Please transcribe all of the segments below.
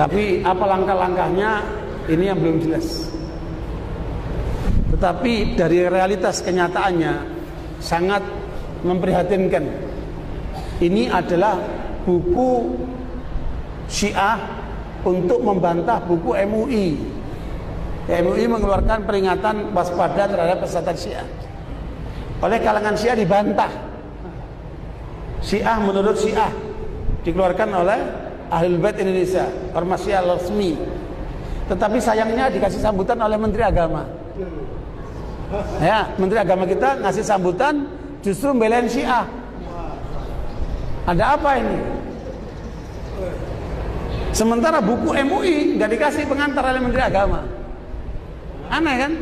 Tapi apa langkah-langkahnya ini yang belum jelas. Tetapi dari realitas kenyataannya sangat memprihatinkan. Ini adalah buku Syiah untuk membantah buku MUI. MUI mengeluarkan peringatan waspada terhadap pesatan Syiah. Oleh kalangan Syiah dibantah. Syiah menurut Syiah dikeluarkan oleh Ahlul Bait Indonesia, ormas Syiah resmi. Tetapi sayangnya dikasih sambutan oleh Menteri Agama. Ya, Menteri Agama kita ngasih sambutan justru membelain Syiah. Ada apa ini? Sementara buku MUI nggak dikasih pengantar oleh Menteri Agama. Aneh kan?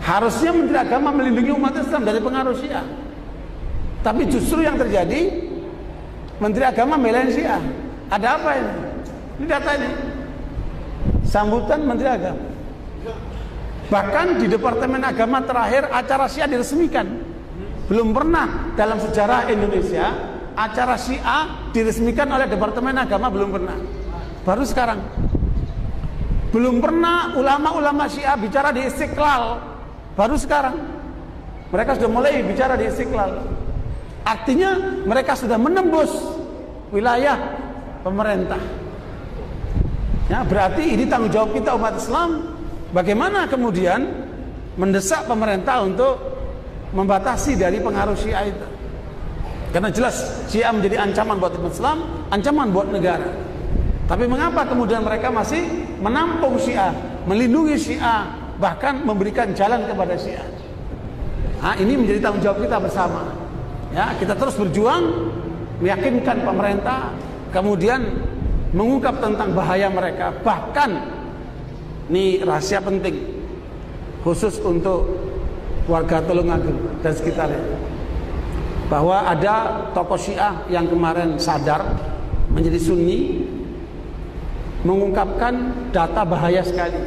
Harusnya Menteri Agama melindungi umat Islam dari pengaruh Syiah. Tapi justru yang terjadi Menteri Agama membelain Syiah. Ada apa ini? Ini data ini. Sambutan Menteri Agama. Bahkan di Departemen Agama terakhir acara Syiah diresmikan. Belum pernah dalam sejarah Indonesia acara Syiah diresmikan oleh Departemen Agama, belum pernah. Baru sekarang. Belum pernah ulama-ulama Syiah bicara di Istiqlal. Baru sekarang. Mereka sudah mulai bicara di Istiqlal. Artinya mereka sudah menembus wilayah pemerintah. Ya, berarti ini tanggung jawab kita umat Islam. Bagaimana kemudian mendesak pemerintah untuk membatasi dari pengaruh Syiah itu. Karena jelas Syiah menjadi ancaman buat umat Islam, ancaman buat negara. Tapi mengapa kemudian mereka masih menampung Syiah, melindungi Syiah, bahkan memberikan jalan kepada Syiah? Nah, ini menjadi tanggung jawab kita bersama. Ya, kita terus berjuang meyakinkan pemerintah, kemudian mengungkap tentang bahaya mereka. Bahkan ini rahasia penting khusus untuk warga Tulungagung dan sekitarnya, bahwa ada tokoh Syiah yang kemarin sadar menjadi Sunni, mengungkapkan data bahaya sekali.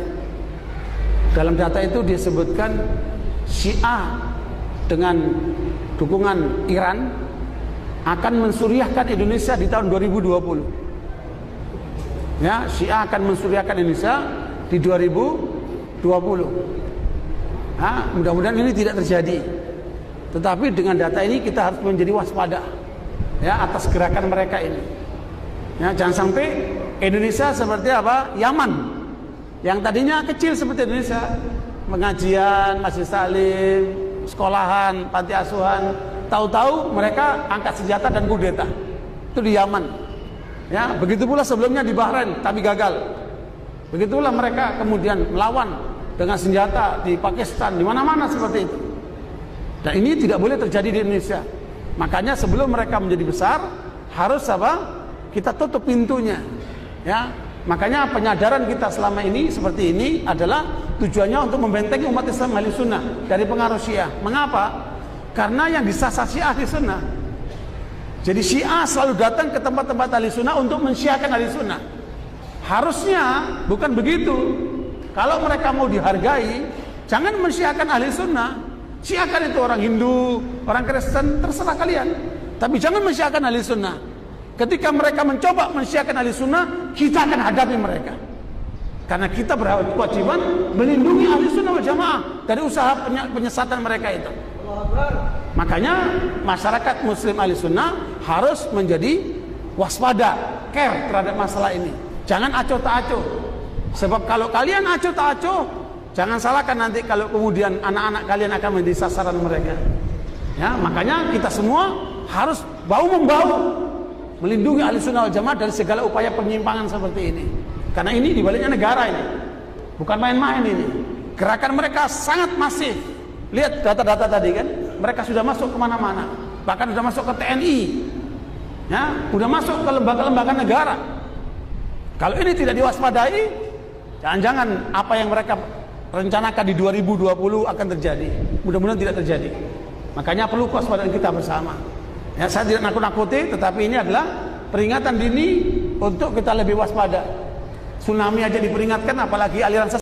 Dalam data itu disebutkan Syiah dengan dukungan Iran akan mensuriahkan Indonesia di tahun 2020. Ya, Syiah akan mensuriahkan Indonesia di 2020. Nah, mudah-mudahan ini tidak terjadi. Tetapi dengan data ini kita harus menjadi waspada ya atas gerakan mereka ini. Ya, jangan sampai Indonesia seperti apa? Yaman. Yang tadinya kecil seperti Indonesia, pengajian, masjid taklim, sekolahan, panti asuhan, tahu-tahu mereka angkat senjata dan kudeta. Itu di Yaman. Ya, begitu pula sebelumnya di Bahrain tapi gagal. Begitulah mereka kemudian melawan dengan senjata di Pakistan, di mana-mana seperti itu. Dan ini tidak boleh terjadi di Indonesia. Makanya sebelum mereka menjadi besar harus apa? Kita tutup pintunya. Ya, makanya penyadaran kita selama ini seperti ini adalah tujuannya untuk membentengi umat Islam Ahli Sunnah dari pengaruh Syiah. Mengapa? Karena yang disasar Syiah Ahli Sunnah. Jadi Syiah selalu datang ke tempat-tempat Ahli Sunnah untuk mensyiahkan Ahli Sunnah. Harusnya bukan begitu. Kalau mereka mau dihargai, jangan mensyiahkan Ahli Sunnah. Syiahkan itu orang Hindu, orang Kristen, terserah kalian. Tapi jangan mensyiahkan Ahli Sunnah. Ketika mereka mencoba mensyiahkan Ahli Sunnah, kita akan hadapi mereka. Karena kita berkewajiban melindungi Ahli Sunnah wal Jamaah dari usaha penyesatan mereka itu. Makanya masyarakat Muslim Ahli Sunnah harus menjadi waspada, care terhadap masalah ini. Jangan acuh tak acuh. Sebab kalau kalian acuh tak acuh, jangan salahkan nanti kalau kemudian anak-anak kalian akan menjadi sasaran mereka. Ya, makanya kita semua harus bahu-membahu melindungi Ahli Sunnah wal Jamaah dari segala upaya penyimpangan seperti ini. Karena ini dibaliknya negara ini, bukan main-main ini. Gerakan mereka sangat masif. Lihat data-data tadi kan, mereka sudah masuk kemana-mana, bahkan sudah masuk ke TNI, ya, sudah masuk ke lembaga-lembaga negara. Kalau ini tidak diwaspadai, jangan-jangan apa yang mereka rencanakan di 2020 akan terjadi. Mudah-mudahan tidak terjadi. Makanya perlu kewaspadaan kita bersama. Ya, saya tidak nakut-nakuti, tetapi ini adalah peringatan dini untuk kita lebih waspada. Tsunami aja diperingatkan, apalagi aliran sesat.